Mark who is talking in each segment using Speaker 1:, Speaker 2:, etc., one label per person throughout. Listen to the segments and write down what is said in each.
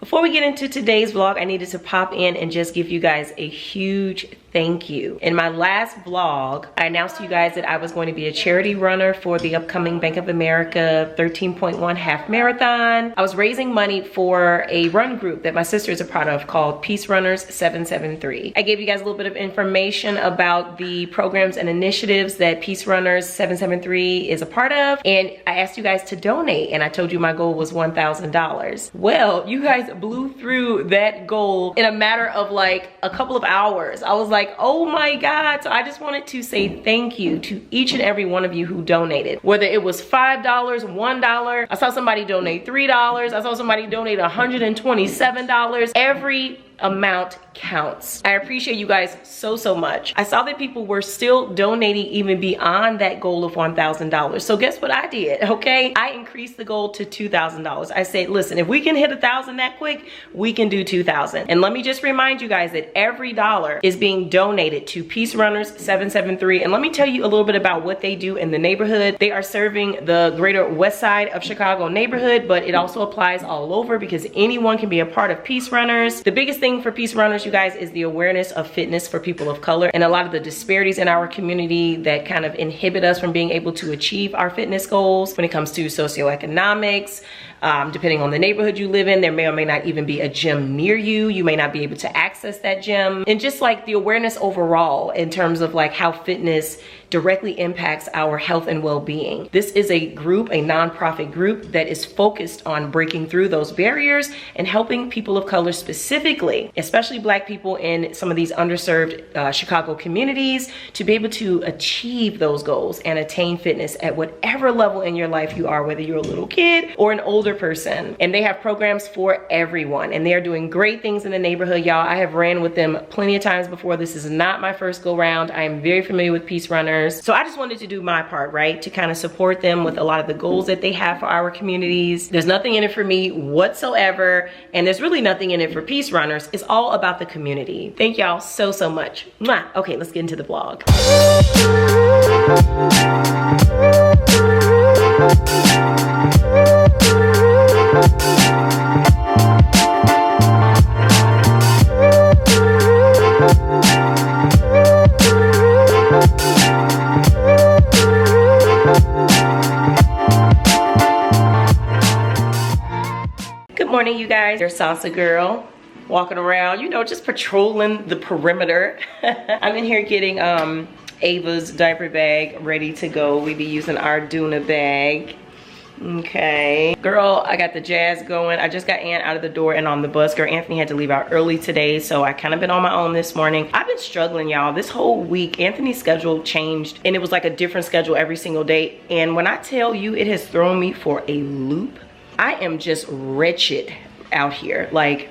Speaker 1: Before we get into today's vlog, I needed to pop in and just give you guys a huge thank you. In my last vlog, I announced to you guys that I was going to be a charity runner for the upcoming Bank of America 13.1 half marathon. I was raising money for a run group that my sister is a part of called Peace Runners 773. I gave you guys a little bit of information about the programs and initiatives that Peace Runners 773 is a part of, and I asked you guys to donate, and I told you my goal was $1,000. Well, you guys blew through that goal in a matter of like a couple of hours. I was like, oh my God. So I just wanted to say thank you to each and every one of you who donated. Whether it was $5, $1, I saw somebody donate $3, I saw somebody donate $127. Every amount counts. I appreciate you guys so much. I saw that people were still donating even beyond that goal of $1,000. So guess what I did, okay? I increased the goal to $2,000. I said, listen, if we can hit 1,000 that quick, we can do 2,000. And let me just remind you guys that every dollar is being donated to Peace Runners 773. And let me tell you a little bit about what they do in the neighborhood. They are serving the greater west side of Chicago neighborhood, but it also applies all over because anyone can be a part of Peace Runners. The biggest thing for Peace Runners, you guys, is the awareness of fitness for people of color and a lot of the disparities in our community that kind of inhibit us from being able to achieve our fitness goals when it comes to socioeconomics. Depending on the neighborhood you live in, there may or may not even be a gym near you. You may not be able to access that gym. And just like the awareness overall in terms of like how fitness directly impacts our health and well-being. This is a group, a nonprofit group that is focused on breaking through those barriers and helping people of color specifically, especially Black people in some of these underserved Chicago communities, to be able to achieve those goals and attain fitness at whatever level in your life you are, whether you're a little kid or an older person. And they have programs for everyone, and they are doing great things in the neighborhood, y'all. I have ran with them plenty of times before. This is not my first go round. I am very familiar with Peace Runners. So I just wanted to do my part, right? To kind of support them with a lot of the goals that they have for our communities. There's nothing in it for me whatsoever, and there's really nothing in it for Peace Runners. It's all about the community. Thank y'all so much. Mwah. Okay, let's get into the vlog. Morning, you guys. There's Salsa Girl walking around, you know, just patrolling the perimeter. I'm in here getting Ava's diaper bag ready to go. We be using our Duna bag. Okay, girl, I got the jazz going. I just got Ann out of the door and on the bus. Girl, Anthony had to leave out early today, so I kind of been on my own this morning. I've been struggling, y'all. This whole week, Anthony's schedule changed, and it was like a different schedule every single day. And when I tell you, it has thrown me for a loop. I am just wretched out here. Like,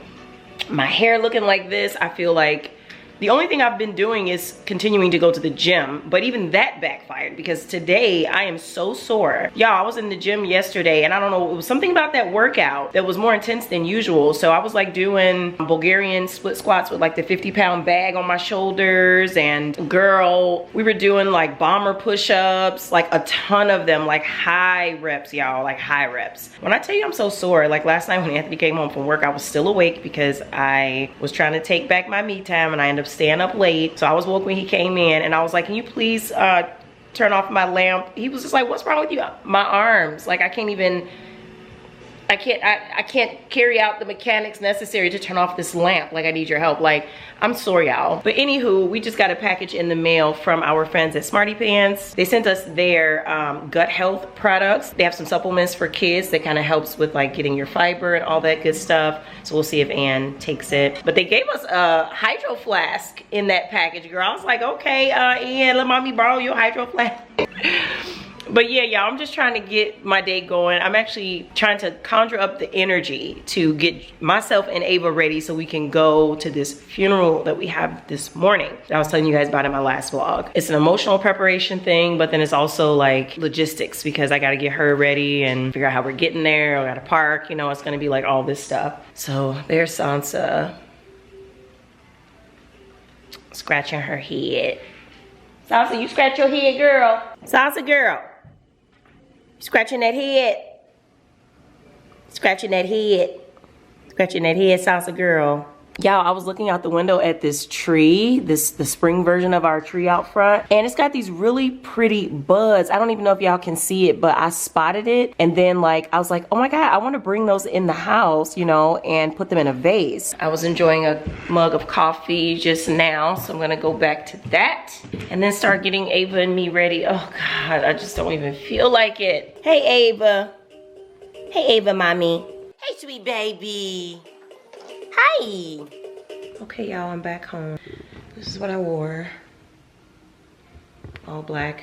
Speaker 1: my hair looking like this. I feel like the only thing I've been doing is continuing to go to the gym, but even that backfired because today I am so sore. Y'all, I was in the gym yesterday and I don't know, it was something about that workout that was more intense than usual. So I was like doing Bulgarian split squats with like the 50-pound bag on my shoulders, and girl, we were doing like bomber push-ups, like a ton of them, like high reps, y'all, like high reps. When I tell you I'm so sore, like last night when Anthony came home from work, I was still awake because I was trying to take back my me time and I ended up staying up late. So I was woke when he came in and I was like, can you please turn off my lamp? He was just like, what's wrong with you? My arms, like I can't even, I can't carry out the mechanics necessary to turn off this lamp. Like, I need your help. Like, I'm sorry, y'all. But anywho, we just got a package in the mail from our friends at Smarty Pants. They sent us their gut health products. They have some supplements for kids that kind of helps with like getting your fiber and all that good stuff. So we'll see if Ann takes it. But they gave us a hydro flask in that package, girl. I was like, okay, Ann, let mommy borrow your hydro flask. But yeah, y'all, I'm just trying to get my day going. I'm actually trying to conjure up the energy to get myself and Ava ready so we can go to this funeral that we have this morning that I was telling you guys about in my last vlog. It's an emotional preparation thing, but then it's also like logistics because I gotta get her ready and figure out how we're getting there. I gotta park, you know, it's gonna be like all this stuff. So there's Sansa scratching her head. Sansa, you scratch your head, girl. Sansa, girl. Scratching that head. Scratching that head. Scratching that head, salsa girl. Y'all, I was looking out the window at this tree, the spring version of our tree out front, and it's got these really pretty buds. I don't even know if y'all can see it, but I spotted it, and then like I was like, oh my god, I want to bring those in the house, you know, and put them in a vase. I was enjoying a mug of coffee just now, so I'm gonna go back to that and then start getting Ava and me ready. Oh god, I just don't even feel like it. Hey Ava. Hey Ava, mommy. Hey sweet baby. Hi. Okay, y'all, I'm back home. This is what I wore. All black.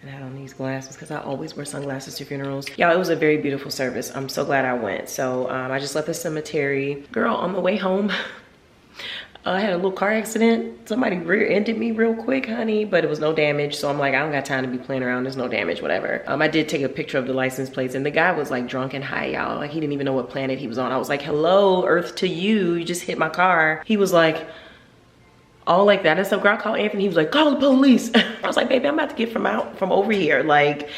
Speaker 1: And I had on these glasses because I always wear sunglasses to funerals. Y'all, it was a very beautiful service. I'm so glad I went. So I just left the cemetery. Girl, on the way home, I had a little car accident. Somebody rear-ended me real quick, honey, but it was no damage. So I'm like, I don't got time to be playing around. There's no damage, whatever. I did take a picture of the license plates, and the guy was like drunk and high, y'all. Like he didn't even know what planet he was on. I was like, hello, Earth to you. You just hit my car. He was like, all like that and stuff. Girl, I called Anthony. He was like, call the police. I was like, baby, I'm about to get from over here. Like,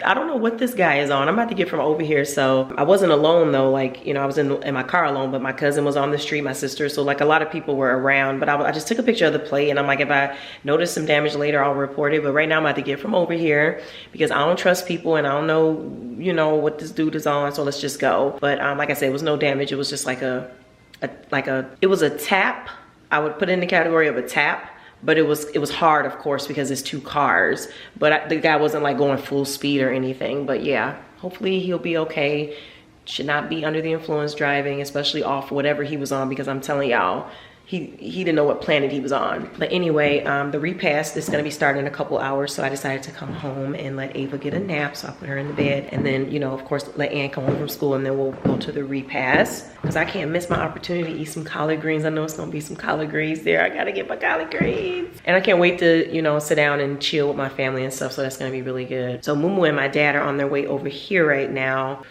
Speaker 1: I don't know what this guy is on. I'm about to get from over here. So I wasn't alone though. Like, you know, I was in my car alone, but my cousin was on the street, my sister. So like a lot of people were around, but I just took a picture of the plate, and I'm like, if I notice some damage later, I'll report it. But right now I'm about to get from over here because I don't trust people and I don't know, you know, what this dude is on. So let's just go. But like I said, it was no damage. It was just like it was a tap. I would put it in the category of a tap, but it was hard, of course, because it's two cars. But the guy wasn't like going full speed or anything. But yeah, hopefully he'll be okay. Should not be under the influence driving, especially off whatever he was on, because I'm telling y'all, he didn't know what planet he was on. But anyway, the repast is gonna be starting in a couple hours, so I decided to come home and let Ava get a nap. So I put her in the bed, and then, you know, of course, let Ann come home from school, and then we'll go to the repast, because I can't miss my opportunity to eat some collard greens. I know it's gonna be some collard greens there. I gotta get my collard greens. And I can't wait to, you know, sit down and chill with my family and stuff, so that's gonna be really good. So Mumu and my dad are on their way over here right now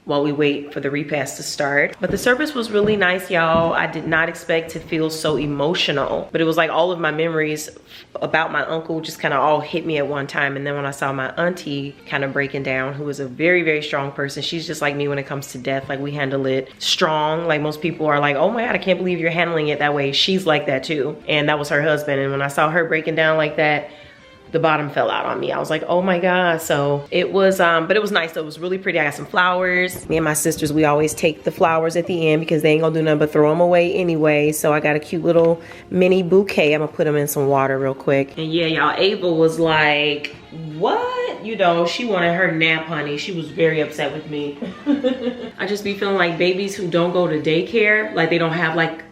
Speaker 1: while we wait for the repast to start. But the service was really nice, y'all. I did not expect to feel so emotional, but it was like all of my memories about my uncle just kind of all hit me at one time. And then when I saw my auntie kind of breaking down, who is a very, very strong person. She's just like me when it comes to death. Like, we handle it strong. Like, most people are like, oh my God, I can't believe you're handling it that way. She's like that too. And that was her husband. And when I saw her breaking down like that, the bottom fell out on me. I was like, oh my God. So it was, but it was nice. So it was really pretty. I got some flowers. Me and my sisters, we always take the flowers at the end because they ain't gonna do nothing but throw them away anyway. So I got a cute little mini bouquet. I'm gonna put them in some water real quick. And yeah, y'all, Ava was like, what? You know, she wanted her nap, honey. She was very upset with me. I just be feeling like babies who don't go to daycare, like they don't have like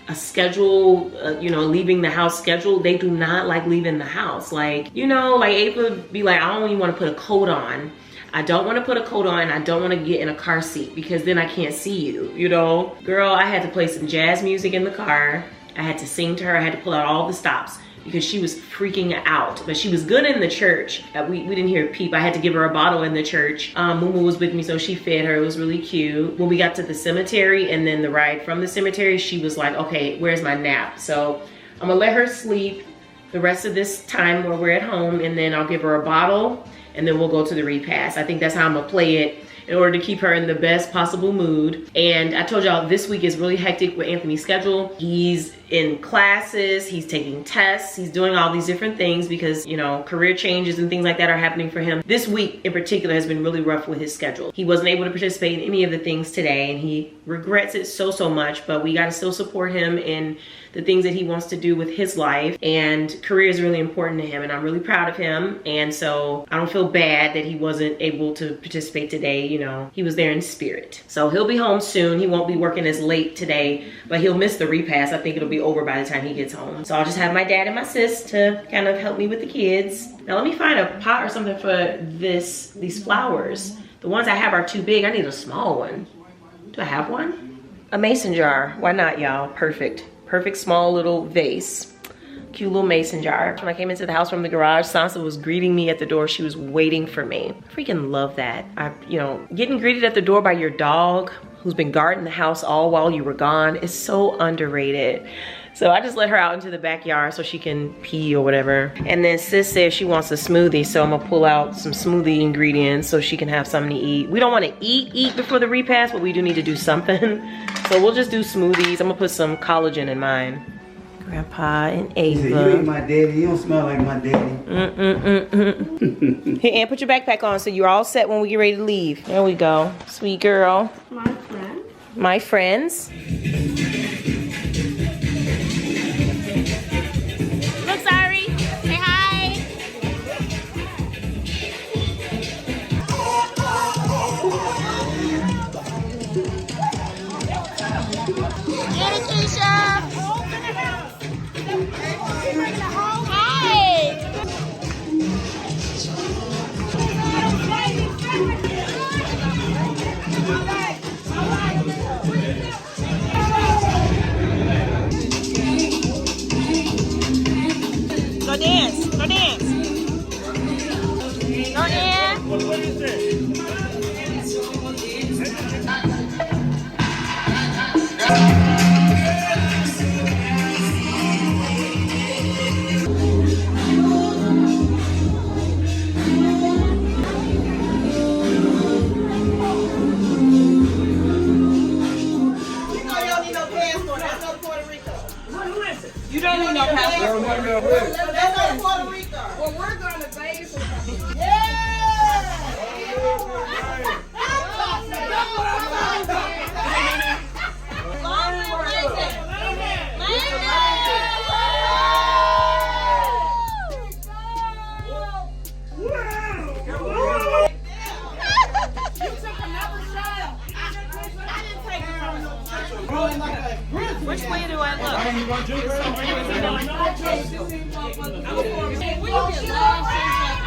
Speaker 1: a schedule, you know, leaving the house schedule. They do not like leaving the house. Like, you know, like Ava be like, I don't even want to put a coat on. I don't want to put a coat on. I don't want to get in a car seat because then I can't see you, you know? Girl, I had to play some jazz music in the car. I had to sing to her. I had to pull out all the stops because she was freaking out. But she was good in the church. We didn't hear a peep. I had to give her a bottle in the church. Mumu was with me, so she fed her. It was really cute. When we got to the cemetery and then the ride from the cemetery, she was like, okay, where's my nap? So I'm gonna let her sleep the rest of this time where we're at home, and then I'll give her a bottle, and then we'll go to the repast. I think that's how I'm gonna play it in order to keep her in the best possible mood. And I told y'all this week is really hectic with Anthony's schedule. He's in classes, he's taking tests, he's doing all these different things because, you know, career changes and things like that are happening for him. This week in particular has been really rough with his schedule. He wasn't able to participate in any of the things today, and he regrets it so much, but we gotta still support him in the things that he wants to do with his life, and career is really important to him, and I'm really proud of him. And so I don't feel bad that he wasn't able to participate today. You know, he was there in spirit. So he'll be home soon. He won't be working as late today, but he'll miss the repast. I think it'll be over by the time he gets home. So I'll just have my dad and my sis to kind of help me with the kids. Now let me find a pot or something for these flowers. The ones I have are too big. I need a small one. Do I have one? A mason jar. Why not, y'all? Perfect. Perfect small little vase. Cute little mason jar. When I came into the house from the garage, Sansa was greeting me at the door. She was waiting for me. I freaking love that. You know, getting greeted at the door by your dog who's been guarding the house all while you were gone is so underrated. So I just let her out into the backyard so she can pee or whatever. And then sis says she wants a smoothie, so I'm gonna pull out some smoothie ingredients so she can have something to eat. We don't wanna eat before the repast, but we do need to do something. So we'll just do smoothies. I'm gonna put some collagen in mine. Grandpa and Ava.
Speaker 2: You ain't my daddy. You don't smell like my daddy.
Speaker 1: Here, Ann, put your backpack on so you're all set when we get ready to leave. There we go. Sweet girl.
Speaker 3: My friend.
Speaker 1: My friends.
Speaker 3: Look, sorry. Say hi. Get it, Keisha.
Speaker 1: Go dance. Go dance.
Speaker 3: Go in.
Speaker 4: What is this?
Speaker 1: You don't need no passport.
Speaker 5: That's not Puerto Rico. Well, we're going to Vegas.
Speaker 1: Which way do I look?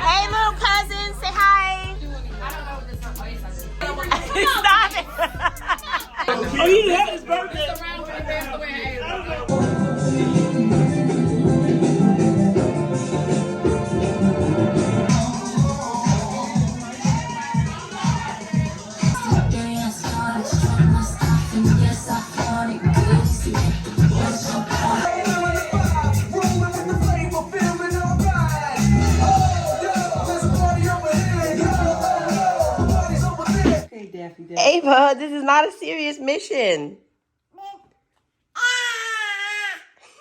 Speaker 3: Hey, little cousin, say hi.
Speaker 1: Stop it.
Speaker 4: Oh, yeah, his birthday.
Speaker 1: Ava, this is not a serious mission.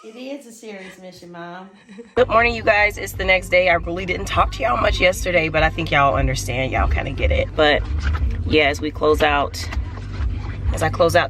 Speaker 5: It is a serious mission, Mom.
Speaker 1: Good morning, you guys. It's the next day. I really didn't talk to y'all much yesterday, but I think y'all understand. Y'all kind of get it. But yeah, as I close out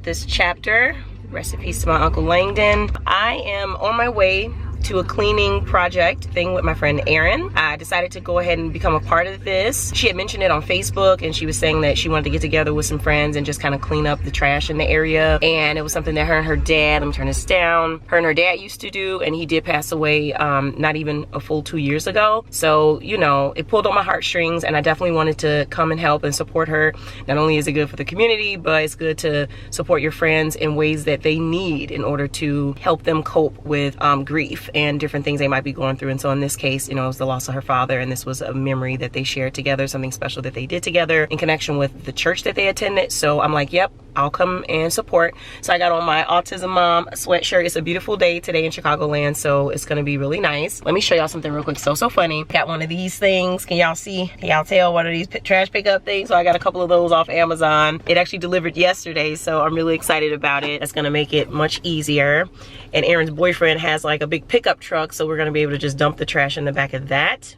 Speaker 1: this chapter, rest in peace to my Uncle Langdon. I am on my way to a cleaning project thing with my friend Erin. I decided to go ahead and become a part of this. She had mentioned it on Facebook and she was saying that she wanted to get together with some friends and just kind of clean up the trash in the area. And it was something that her and her dad, let me turn this down, her and her dad used to do, and he did pass away not even a full 2 years ago. So, you know, it pulled on my heartstrings and I definitely wanted to come and help and support her. Not only is it good for the community, but it's good to support your friends in ways that they need in order to help them cope with grief and different things they might be going through. And so in this case, you know, it was the loss of her father, and this was a memory that they shared together, something special that they did together in connection with the church that they attended. So I'm like, yep, I'll come and support. So I got on my Autism Mom sweatshirt. It's a beautiful day today in Chicagoland, so it's gonna be really nice. Let me show y'all something real quick. So funny. Got one of these things. Can y'all see? Can y'all tell one of these trash pickup things? So I got a couple of those off Amazon. It actually delivered yesterday, so I'm really excited about it. That's gonna make it much easier. And Aaron's boyfriend has like a big pickup truck, so we're gonna be able to just dump the trash in the back of that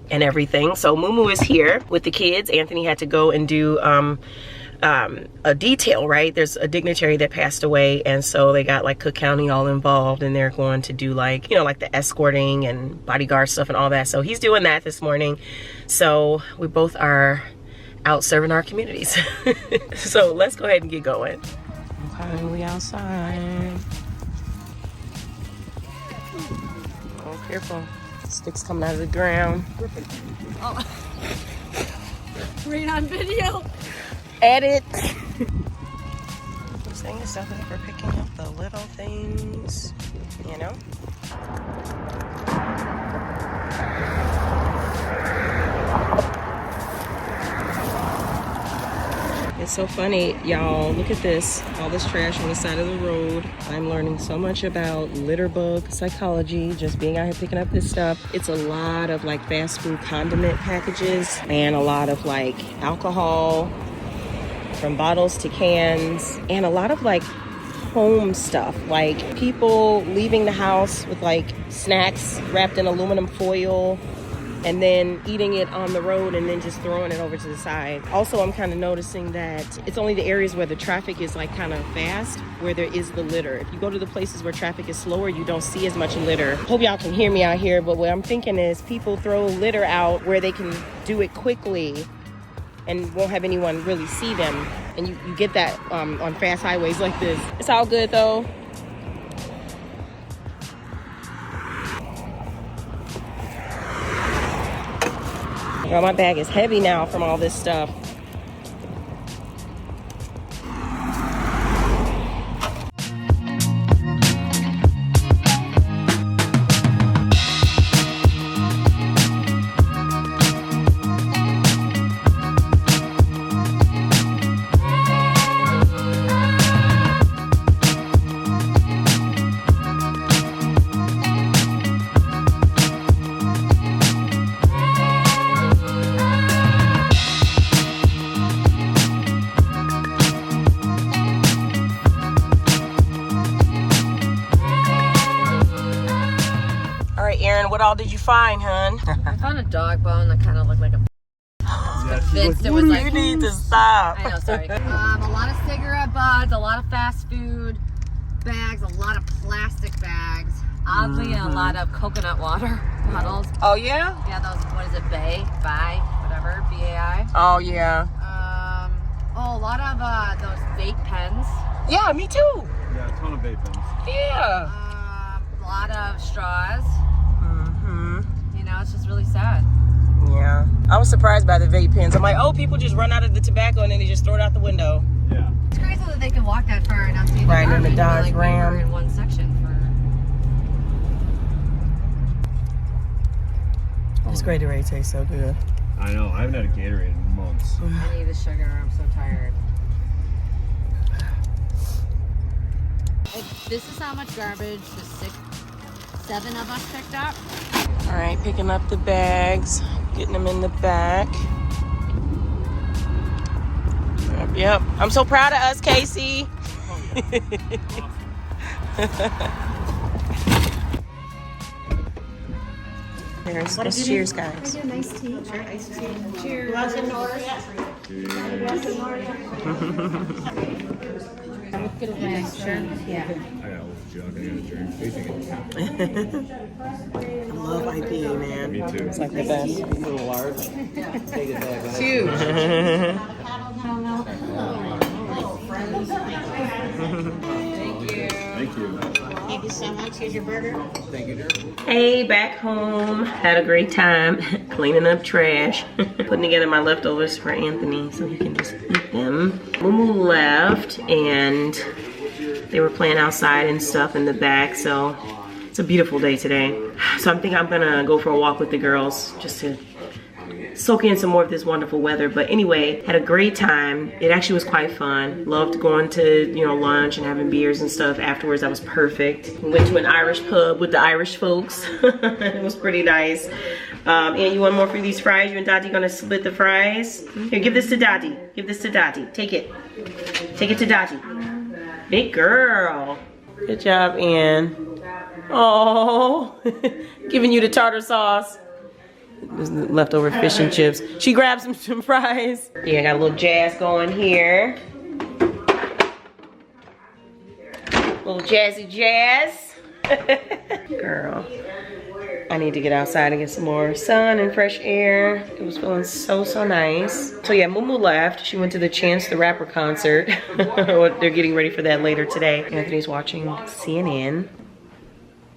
Speaker 1: and everything. So Mumu is here with the kids. Anthony had to go and do a detail, right? There's a dignitary that passed away, and so they got like Cook County all involved, and they're going to do like, you know, like the escorting and bodyguard stuff and all that. So he's doing that this morning. So we both are out serving our communities. So let's go ahead and get going. Okay, we outside. Oh, careful. Sticks coming out of the ground.
Speaker 3: Oh. Read on video.
Speaker 1: Edit. I'm saying it's definitely for picking up the little things, you know? It's so funny, y'all. Look at this. All this trash on the side of the road. I'm learning so much about litter bug psychology, just being out here picking up this stuff. It's a lot of like fast food condiment packages and a lot of like alcohol from bottles to cans and a lot of like home stuff, like people leaving the house with like snacks wrapped in aluminum foil and then eating it on the road and then just throwing it over to the side. Also, I'm kind of noticing that it's only the areas where the traffic is like kind of fast where there is the litter. If you go to the places where traffic is slower, you don't see as much litter. Hope y'all can hear me out here, but what I'm thinking is people throw litter out where they can do it quickly and won't have anyone really see them. And you get that on fast highways like this. It's all good though. Girl, my bag is heavy now from all this stuff. What all did you find, hun?
Speaker 6: I found a dog bone that kind of looked like a. I was convinced it was like.
Speaker 1: You need to stop.
Speaker 6: I know, sorry. A lot of cigarette butts, a lot of fast food bags, a lot of plastic bags. Oddly, a lot of coconut water bottles.
Speaker 1: Oh yeah?
Speaker 6: Yeah, those. What is it? Bai, whatever. BAI.
Speaker 1: Oh yeah.
Speaker 6: A lot of those vape pens.
Speaker 1: Yeah, me too.
Speaker 4: Yeah, a ton of vape pens.
Speaker 1: Yeah.
Speaker 6: A lot of straws. You know, it's just really sad.
Speaker 1: Yeah. I was surprised by the vape pens. I'm like, oh, people just run out of the tobacco and then they just throw it out the window.
Speaker 4: Yeah.
Speaker 6: It's crazy that they can walk that far and not see
Speaker 1: right in the Dodge
Speaker 6: like
Speaker 1: Ram.
Speaker 6: In one section for.
Speaker 1: This Gatorade tastes so good.
Speaker 4: I know. I haven't had a Gatorade in months.
Speaker 6: I need the sugar. I'm so tired. This is how much garbage the 7 of us picked up.
Speaker 1: All right, picking up the bags, getting them in the back. Yep. I'm so proud of us, Casey. There's cheers, guys.
Speaker 3: Nice tea. Sure, iced tea. Cheers.
Speaker 5: Glass of Norris.
Speaker 6: Get a nice shirt. Yeah.
Speaker 4: I got a jug. I got a drink. What do you think?
Speaker 1: I love IPA, man.
Speaker 4: Me too.
Speaker 1: It's like the best.
Speaker 2: A little large. Take it back.
Speaker 1: Huge.
Speaker 4: Thank you.
Speaker 3: Thank you so much. Here's your burger.
Speaker 2: Thank you, dear.
Speaker 1: Hey, back home. Had a great time cleaning up trash. Putting together my leftovers for Anthony so he can just eat them. Mumu left and they were playing outside and stuff in the back, so it's a beautiful day today. So I'm thinking I'm gonna go for a walk with the girls just to soak in some more of this wonderful weather. But anyway, had a great time. It actually was quite fun. Loved going to, you know, lunch and having beers and stuff afterwards. That was perfect. We went to an Irish pub with the Irish folks. It was pretty nice. And you want more for these fries? You and Dottie gonna split the fries? Here, give this to Dottie. Give this to Dottie. Take it. Take it to Dottie. Big girl. Good job, Ann. Oh, giving you the tartar sauce. Leftover fish and chips. She grabbed some fries. Yeah, got a little jazz going here. Little jazzy jazz. Girl, I need to get outside and get some more sun and fresh air. It was feeling so nice. So yeah, Mumu left. She went to the Chance the Rapper concert. They're getting ready for that later today. Anthony's watching CNN.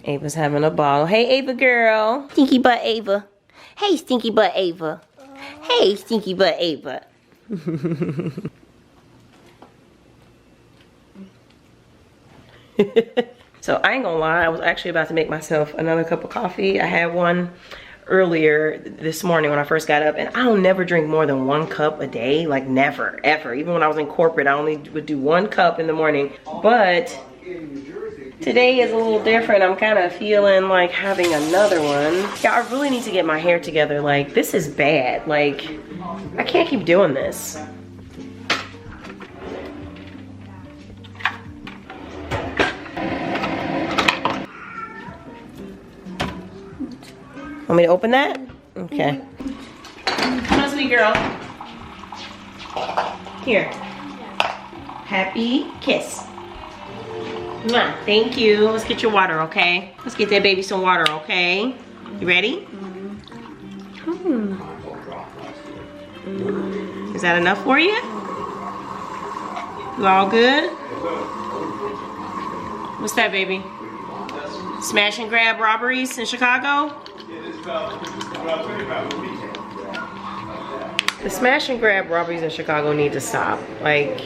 Speaker 1: Ava's having a ball. Hey, Ava girl. Stinky butt Ava. Hey, stinky butt Ava. Hey, stinky butt Ava. So I ain't gonna lie, I was actually about to make myself another cup of coffee. I had one earlier this morning when I first got up, and I don't never drink more than 1 cup a day, like never, ever. Even when I was in corporate, I only would do 1 cup in the morning. But today is a little different. I'm kind of feeling like having another one. Yeah, I really need to get my hair together. Like, this is bad. Like, I can't keep doing this. Want me to open that? Okay. Come on, sweet girl. Here. Happy kiss. Mwah. Thank you. Let's get your water, okay? Let's get that baby some water, okay? You ready? Is that enough for you? You all good? What's that, baby? Smash and grab robberies in Chicago? The smash and grab robberies in Chicago need to stop. Like,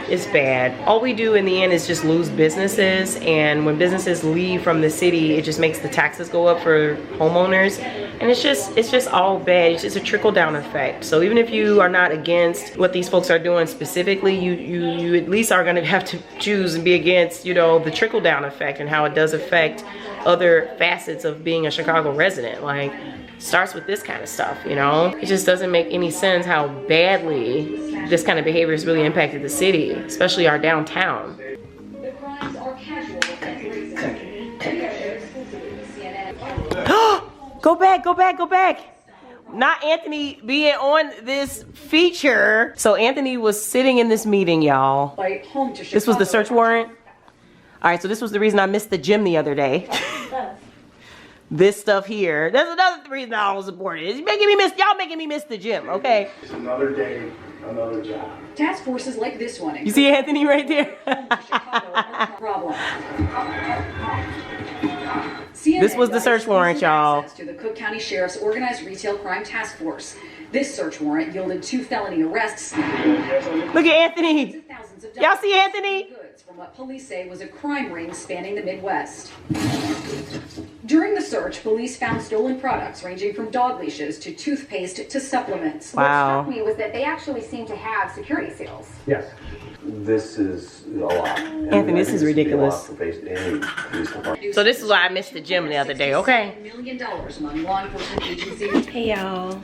Speaker 1: it's bad. All we do in the end is just lose businesses, and when businesses leave from the city, it just makes the taxes go up for homeowners, and it's just all bad. It's just a trickle-down effect. So even if you are not against what these folks are doing specifically, you at least are going to have to choose and be against, you know, the trickle-down effect and how it does affect other facets of being a Chicago resident. Like, starts with this kind of stuff, you know? It just doesn't make any sense how badly this kind of behavior has really impacted the city, especially our downtown. Go back, go back, go back. Not Anthony being on this feature. So Anthony was sitting in this meeting, y'all. This was the search warrant. All right, so this was the reason I missed the gym the other day. This stuff here. That's another reason I was supported. It's making me miss, y'all making me miss the gym, okay?
Speaker 7: It's another day, another job.
Speaker 8: Task forces like this one.
Speaker 1: You see Anthony right there? This was the search warrant, y'all.
Speaker 8: To the Cook County Sheriff's Organized Retail Crime Task Force. This search warrant yielded 2 felony arrests.
Speaker 1: Look at Anthony. Y'all see Anthony?
Speaker 8: From what police say was a crime ring spanning the Midwest. During the search, police found stolen products ranging from dog leashes to toothpaste to supplements.
Speaker 1: Wow.
Speaker 9: What struck me was that they actually seem to have security seals.
Speaker 7: Yes. This is a lot.
Speaker 1: Anthony, this is ridiculous.
Speaker 7: So
Speaker 1: this is why I missed the gym the other day, okay?
Speaker 8: $1 million among law enforcement agencies.
Speaker 1: Hey y'all.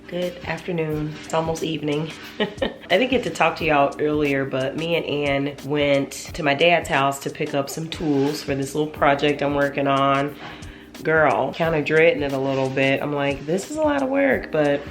Speaker 1: Good afternoon. It's almost evening. I didn't get to talk to y'all earlier, but me and Ann went to my dad's house to pick up some tools for this little project I'm working on. Girl, kind of dreading it a little bit. I'm like, this is a lot of work, but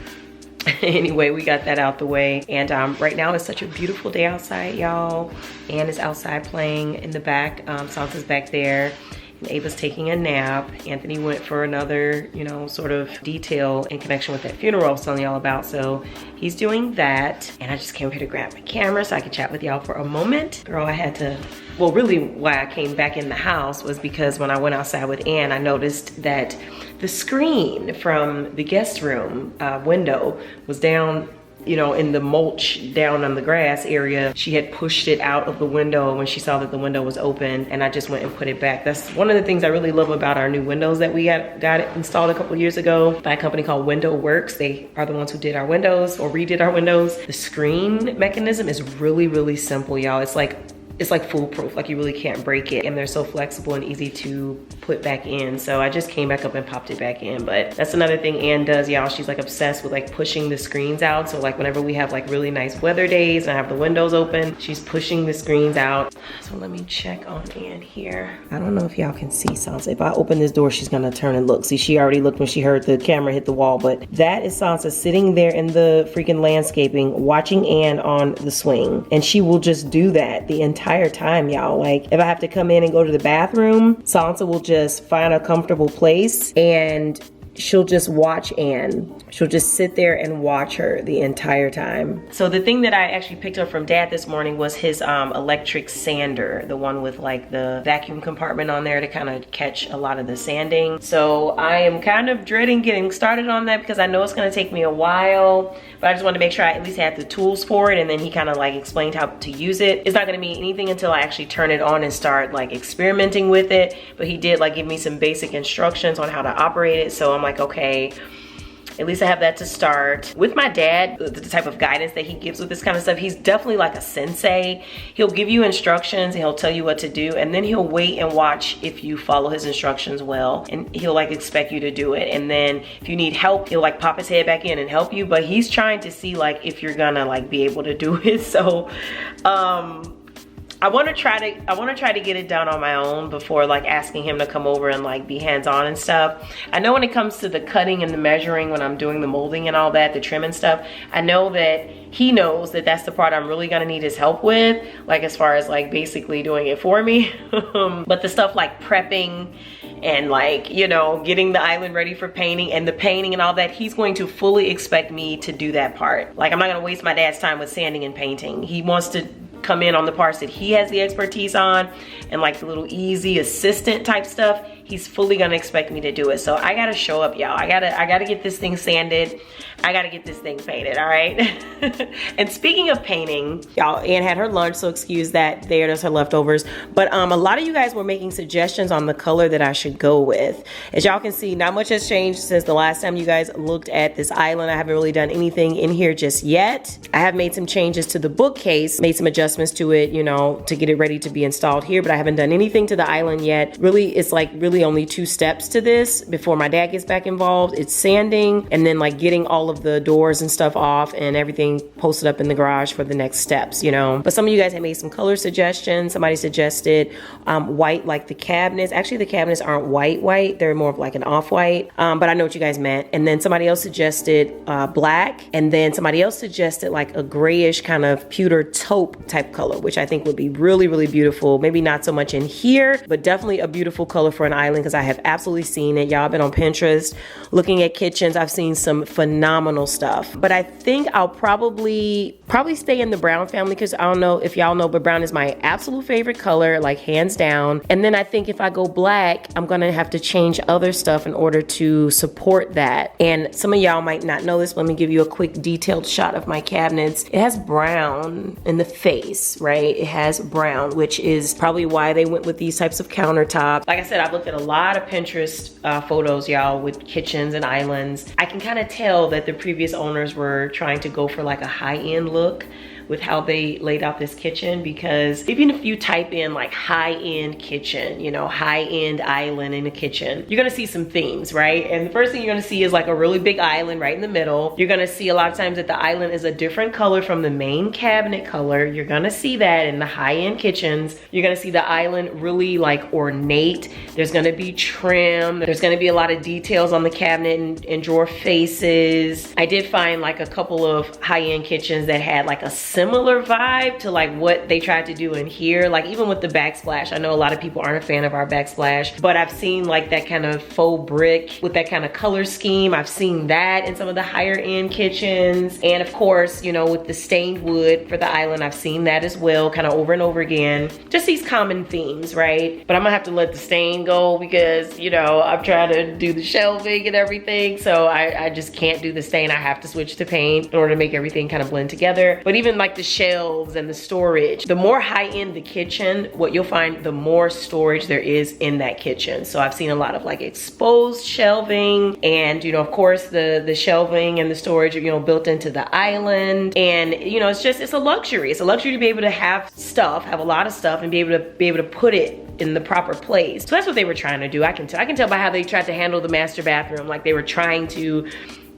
Speaker 1: anyway, we got that out the way. And right now it's such a beautiful day outside, y'all. Ann is outside playing in the back. Sansa's back there. And Ava's taking a nap. Anthony went for another, you know, sort of detail in connection with that funeral I was telling y'all about. So he's doing that. And I just came here to grab my camera so I could chat with y'all for a moment. Girl, I had to, well, really why I came back in the house was because when I went outside with Ann, I noticed that the screen from the guest room window was down, you know, in the mulch down on the grass area. She had pushed it out of the window when she saw that the window was open, and I just went and put it back. That's one of the things I really love about our new windows that we got installed a couple years ago by a company called Window Works. They are the ones who did our windows or redid our windows. The screen mechanism is really, really simple, y'all. It's like foolproof, like you really can't break it. And they're so flexible and easy to put back in. So I just came back up and popped it back in. But that's another thing Ann does, y'all. She's like obsessed with like pushing the screens out. So like whenever we have like really nice weather days and I have the windows open, she's pushing the screens out. So let me check on Ann here. I don't know if y'all can see Sansa. If I open this door, she's gonna turn and look. See, she already looked when she heard the camera hit the wall, but that is Sansa sitting there in the freaking landscaping, watching Ann on the swing. And she will just do that the entire time, y'all. Like if I have to come in and go to the bathroom, Sansa will just find a comfortable place and she'll just watch Ann. She'll just sit there and watch her the entire time. So the thing that I actually picked up from Dad this morning was his electric sander, the one with like the vacuum compartment on there to kind of catch a lot of the sanding. So I am kind of dreading getting started on that because I know it's gonna take me a while, but I just wanted to make sure I at least had the tools for it, and then he kind of like explained how to use it. It's not gonna be anything until I actually turn it on and start like experimenting with it, but he did like give me some basic instructions on how to operate it. So I'm like, okay, at least I have that to start. With my dad, the type of guidance that he gives with this kind of stuff, he's definitely like a sensei. He'll give you instructions and he'll tell you what to do, and then he'll wait and watch if you follow his instructions well, and he'll like expect you to do it. And then if you need help, he'll like pop his head back in and help you, but he's trying to see like if you're gonna like be able to do it. So I want to try to get it done on my own before like asking him to come over and like be hands-on and stuff. I know when it comes to the cutting and the measuring, when I'm doing the molding and all that, the trim and stuff, I know that he knows that that's the part I'm really gonna need his help with, like as far as like basically doing it for me. But the stuff like prepping and like, you know, getting the island ready for painting and the painting and all that, he's going to fully expect me to do that part. Like I'm not gonna waste my dad's time with sanding and painting. He wants to come in on the parts that he has the expertise on, and like the little easy assistant type stuff, he's fully gonna expect me to do it. So I gotta show up, y'all. I gotta get this thing sanded. I gotta get this thing painted, all right? And speaking of painting, y'all, Ann had her lunch, so excuse that. There's her leftovers. But a lot of you guys were making suggestions on the color that I should go with. As y'all can see, not much has changed since the last time you guys looked at this island. I haven't really done anything in here just yet. I have made some changes to the bookcase, made some adjustments to it, you know, to get it ready to be installed here, but I haven't done anything to the island yet. Really, it's like really only 2 steps to this before my dad gets back involved. It's sanding and then like getting all of the doors and stuff off and everything posted up in the garage for the next steps, you know. But some of you guys have made some color suggestions. Somebody suggested white, like the cabinets. Actually, the cabinets aren't white. They're more of like an off-white, but I know what you guys meant. And then somebody else suggested black, and then somebody else suggested like a grayish kind of pewter taupe type color, which I think would be really, really beautiful. Maybe not so much in here, but definitely a beautiful color for an island, because I have absolutely seen it. Y'all been on Pinterest looking at kitchens. I've seen some phenomenal stuff, but I think I'll probably stay in the brown family, because I don't know if y'all know, but brown is my absolute favorite color, like hands down. And then I think if I go black, I'm gonna have to change other stuff in order to support that. And some of y'all might not know this. Let me give you a quick detailed shot of my cabinets. It has brown in the face, right? It has brown, which is probably why they went with these types of countertops. Like I said, I've looked at a lot of Pinterest photos, y'all, with kitchens and islands. I can kind of tell that the previous owners were trying to go for like a high-end look with how they laid out this kitchen, because even if you type in like high-end kitchen, you know, high-end island in a kitchen, you're gonna see some themes, right? And the first thing you're gonna see is like a really big island right in the middle. You're gonna see a lot of times that the island is a different color from the main cabinet color. You're gonna see that in the high-end kitchens. You're gonna see the island really like ornate. There's gonna be trim. There's gonna be a lot of details on the cabinet and drawer faces. I did find like a couple of high-end kitchens that had like a similar vibe to like what they tried to do in here. Like even with the backsplash, I know a lot of people aren't a fan of our backsplash, but I've seen like that kind of faux brick with that kind of color scheme. I've seen that in some of the higher end kitchens. And of course, you know, with the stained wood for the island, I've seen that as well, kind of over and over again. Just these common themes, right? But I'm gonna have to let the stain go, because, you know, I'm trying to do the shelving and everything. So I just can't do the stain. I have to switch to paint in order to make everything kind of blend together. But even like the shelves and the storage, the more high-end the kitchen, what you'll find, the more storage there is in that kitchen. So I've seen a lot of like exposed shelving, and, you know, of course the shelving and the storage, you know, built into the island. And, you know, it's a luxury. It's a luxury to be able to have stuff, have a lot of stuff, and be able to put it in the proper place. So that's what they were trying to do. I can tell by how they tried to handle the master bathroom. Like they were trying to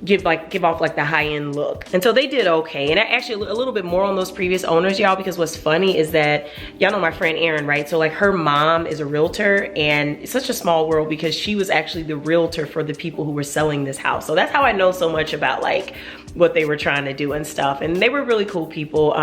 Speaker 1: give off like the high-end look. And so they did okay. And actually a little bit more on those previous owners, y'all, because what's funny is that y'all know my friend Erin, right? So like her mom is a realtor, and it's such a small world because she was actually the realtor for the people who were selling this house. So that's how I know so much about like what they were trying to do and stuff. And they were really cool people.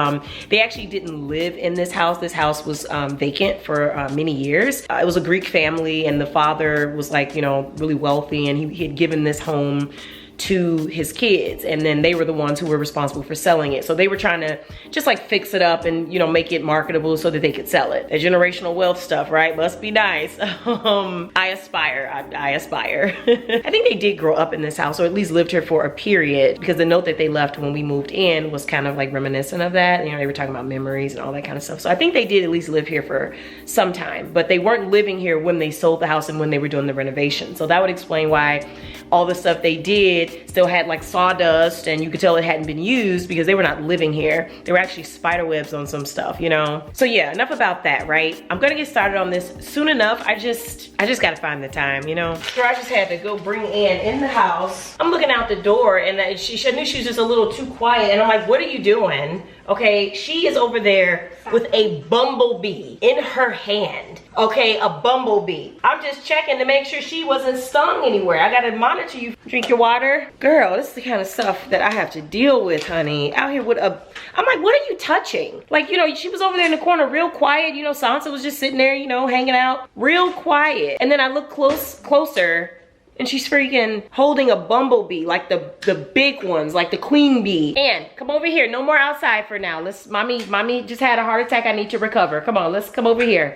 Speaker 1: They actually didn't live in this house. This house was vacant for many years. It was a Greek family, and the father was like, you know, really wealthy, and he had given this home to his kids, and then they were the ones who were responsible for selling it. So they were trying to just like fix it up and, you know, make it marketable so that they could sell it. The generational wealth stuff, right? Must be nice. I aspire. I aspire. I think they did grow up in this house, or at least lived here for a period, because the note that they left when we moved in was kind of like reminiscent of that. You know, they were talking about memories and all that kind of stuff. So I think they did at least live here for some time, but they weren't living here when they sold the house and when they were doing the renovation. So that would explain why all the stuff they did still had like sawdust, and you could tell it hadn't been used because they were not living here. There were actually spider webs on some stuff, you know? So yeah, enough about that, right? I'm gonna get started on this soon enough. I just gotta find the time, you know? So I just had to go bring Ann in the house. I'm looking out the door, and she knew she was just a little too quiet, and I'm like, what are you doing? Okay, she is over there with a bumblebee in her hand. Okay, a bumblebee. I'm just checking to make sure she wasn't stung anywhere. I gotta monitor you. Drink your water. Girl, this is the kind of stuff that I have to deal with, honey. Out here with a, I'm like, what are you touching? Like, you know, she was over there in the corner real quiet. You know, Sansa was just sitting there, you know, hanging out real quiet. And then I look closer, and she's freaking holding a bumblebee, like the big ones, like the queen bee. Ann, come over here. No more outside for now. Mommy just had a heart attack. I need to recover. Come on, let's come over here.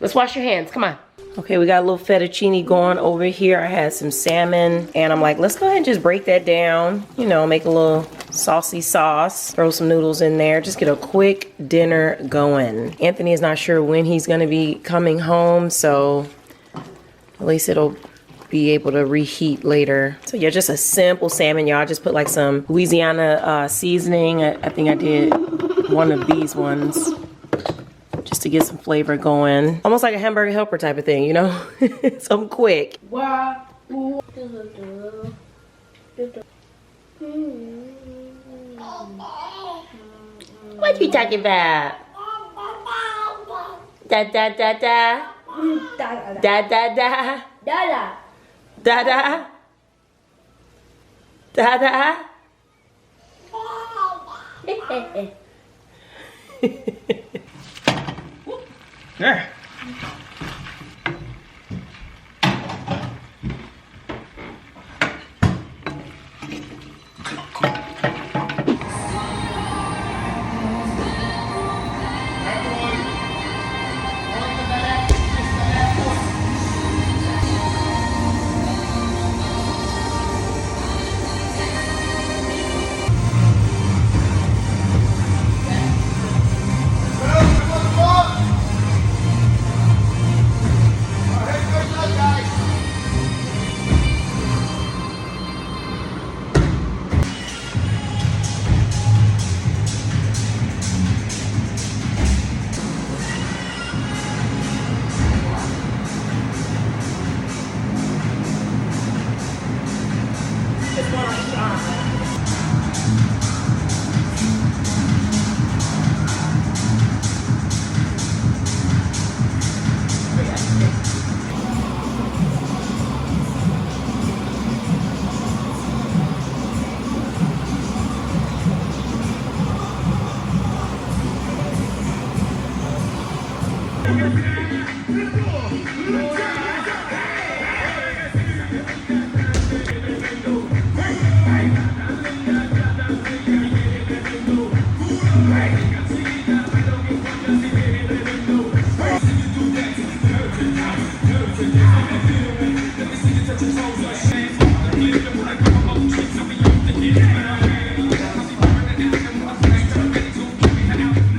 Speaker 1: Let's wash your hands, come on. Okay, we got a little fettuccine going over here. I had some salmon, and I'm like, let's go ahead and just break that down. You know, make a little saucy sauce. Throw some noodles in there. Just get a quick dinner going. Anthony is not sure when he's gonna be coming home, so at least it'll be able to reheat later. So yeah, just a simple salmon, y'all. I just put like some Louisiana seasoning. I think I did one of these ones, just to get some flavor going. Almost like a hamburger helper type of thing, you know? Something quick.
Speaker 5: What
Speaker 1: you talking about? Da da da da. Da da da. Da da. Da da. Yeah.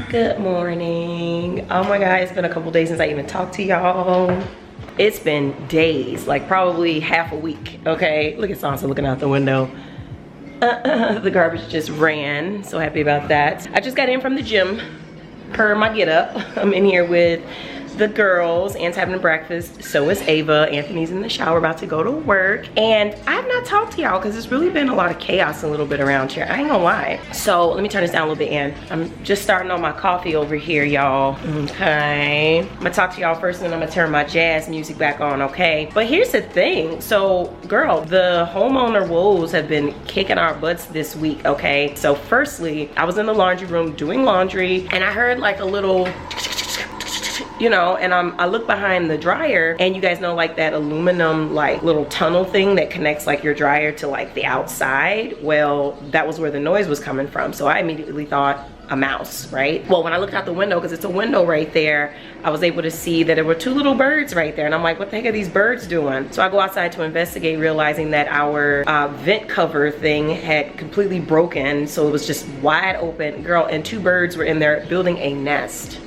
Speaker 1: Good morning. Oh my God, it's been a couple days since I even talked to y'all. It's been days, like probably half a week, okay? Look at Sansa looking out the window. The garbage just ran, so happy about that. I just got in from the gym, per my get up. I'm in here with the girls. Ann's having breakfast, so is Ava. Anthony's in the shower about to go to work. And I have not talked to y'all because it's really been a lot of chaos a little bit around here. I ain't gonna lie. So let me turn this down a little bit, Ann. I'm just starting on my coffee over here, y'all. Okay. I'm gonna talk to y'all first, and then I'm gonna turn my jazz music back on, okay? But here's the thing. So, girl, the homeowner woes have been kicking our butts this week, okay? So firstly, I was in the laundry room doing laundry, and I heard like a little you know, and I look behind the dryer, and you guys know like that aluminum like little tunnel thing that connects like your dryer to like the outside. Well, that was where the noise was coming from. So I immediately thought a mouse, right? Well, when I looked out the window, because it's a window right there, I was able to see that there were 2 little birds right there. And I'm like, what the heck are these birds doing? So I go outside to investigate, realizing that our vent cover thing had completely broken. So it was just wide open, girl, and 2 birds were in there building a nest.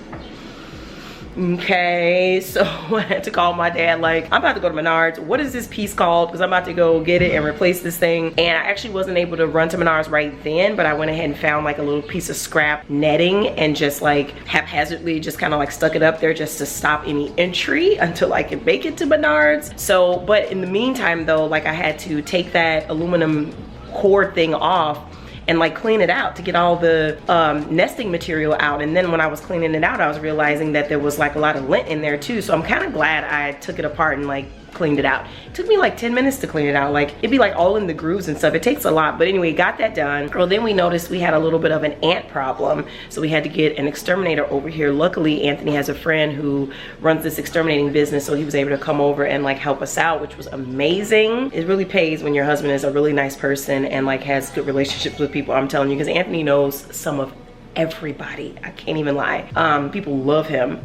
Speaker 1: Okay, so I had to call my dad, like, I'm about to go to Menards. What is this piece called? Because I'm about to go get it and replace this thing. And I actually wasn't able to run to Menards right then, but I went ahead and found like a little piece of scrap netting and just like haphazardly just kind of like stuck it up there just to stop any entry until I could make it to Menards. So, but in the meantime though, like I had to take that aluminum cord thing off and like clean it out to get all the nesting material out. And then when I was cleaning it out, I was realizing that there was like a lot of lint in there too. So I'm kind of glad I took it apart and like cleaned it out. It took me like 10 minutes to clean it out. Like it'd be like all in the grooves and stuff. It takes a lot, but anyway, got that done. Well, then we noticed we had a little bit of an ant problem. So we had to get an exterminator over here. Luckily, Anthony has a friend who runs this exterminating business, so he was able to come over and like help us out, which was amazing. It really pays when your husband is a really nice person and like has good relationships with people, I'm telling you, because Anthony knows some of everybody. I can't even lie. People love him.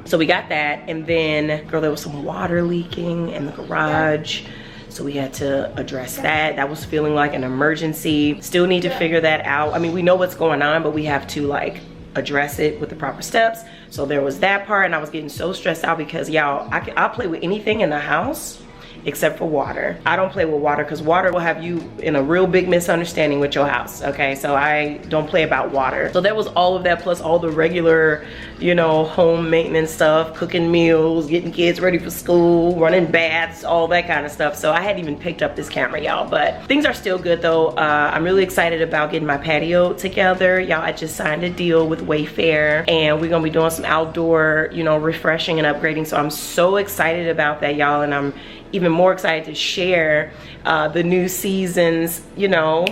Speaker 1: So we got that, and then girl, there was some water leaking in the garage, so we had to address that. That was feeling like an emergency. Still need to figure that out. I mean, we know what's going on, but we have to like address it with the proper steps. So there was that part, and I was getting so stressed out because y'all, I'll play with anything in the house except for water. I don't play with water because water will have you in a real big misunderstanding with your house, okay? So I don't play about water. So there was all of that, plus all the regular, you know, home maintenance stuff, cooking meals, getting kids ready for school, running baths, all that kind of stuff. So I hadn't even picked up this camera, y'all, but things are still good though. I'm really excited about getting my patio together. Y'all, I just signed a deal with Wayfair, and we're gonna be doing some outdoor, you know, refreshing and upgrading. So I'm so excited about that, y'all, and I'm even more excited to share the new season's, you know,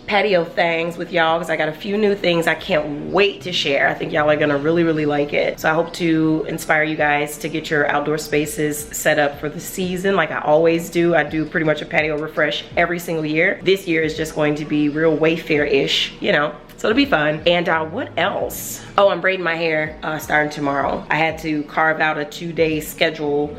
Speaker 1: patio things with y'all, because I got a few new things I can't wait to share. I think y'all are gonna really like it. So I hope to inspire you guys to get your outdoor spaces set up for the season like I always do. I do pretty much a patio refresh every single year. This year is just going to be real Wayfair-ish, you know. So it'll be fun. And what else? Oh, I'm braiding my hair starting tomorrow. I had to carve out a 2-day schedule,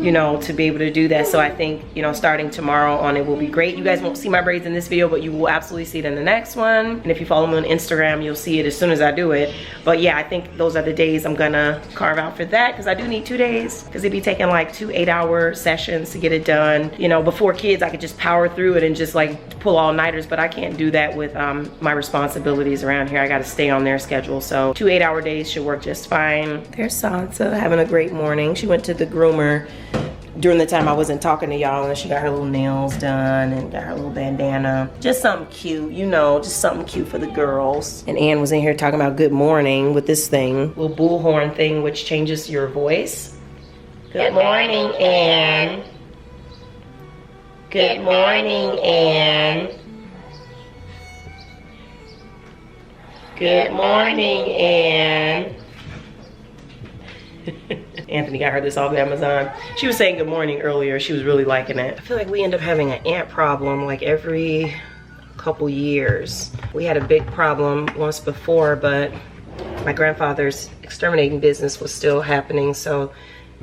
Speaker 1: you know, to be able to do that. So I think, you know, starting tomorrow on it will be great. You guys won't see my braids in this video, but you will absolutely see it in the next one. And if you follow me on Instagram, you'll see it as soon as I do it. But yeah, I think those are the days I'm gonna carve out for that, because I do need 2 days, because it'd be taking like 2 8-hour sessions to get it done. You know, before kids, I could just power through it and just like pull all-nighters, but I can't do that with my responsibilities around here. I gotta stay on their schedule. So 2 8-hour days should work just fine. There's Sansa having a great morning. She went to the groomer during the time I wasn't talking to y'all, and she got her little nails done and got her little bandana. Just something cute, you know, just something cute for the girls. And Ann was in here talking about good morning with this thing, little bullhorn thing, which changes your voice. Good morning, Ann. Good morning, Ann. Good morning, Ann. Anthony got her this off Amazon. She was saying good morning earlier. She was really liking it. I feel like we end up having an ant problem like every couple years. We had a big problem once before, but my grandfather's exterminating business was still happening. So,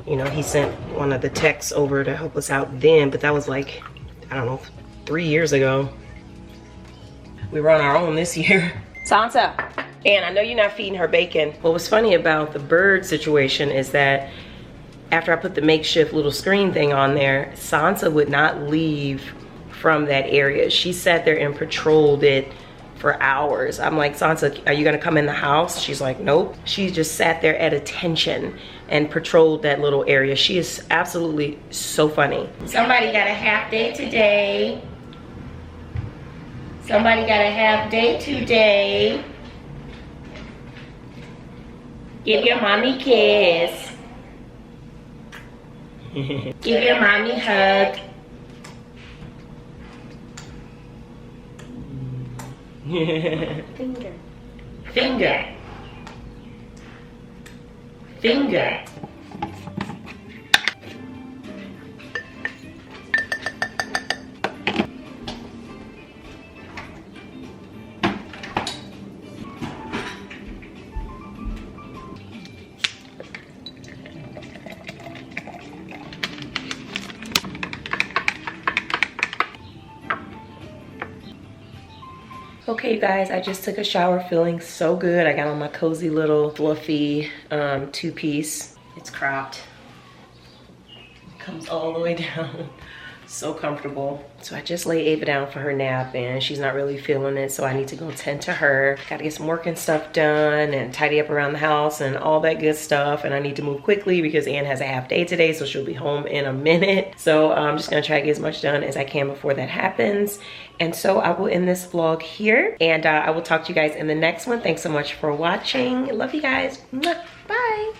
Speaker 1: you know, he sent one of the techs over to help us out then, but that was like, I don't know, 3 years ago. We were on our own this year. Sansa. And I know you're not feeding her bacon. What was funny about the bird situation is that after I put the makeshift little screen thing on there, Sansa would not leave from that area. She sat there and patrolled it for hours. I'm like, Sansa, are you gonna come in the house? She's like, nope. She just sat there at attention and patrolled that little area. She is absolutely so funny. Somebody got a half day today. Somebody got a half day today. Give your mommy a kiss. Give your mommy a hug. Finger. Finger. finger. Okay, you guys, I just took a shower feeling so good. I got on my cozy little fluffy two-piece. It's cropped. It comes all the way down. So comfortable. So I just laid Ava down for her nap and she's not really feeling it, so I need to go tend to her. Gotta get some work and stuff done and tidy up around the house and all that good stuff. And I need to move quickly because Ann has a half day today, so she'll be home in a minute. So I'm just gonna try to get as much done as I can before that happens. And so I will end this vlog here and I will talk to you guys in the next one. Thanks so much for watching. Love you guys. Bye.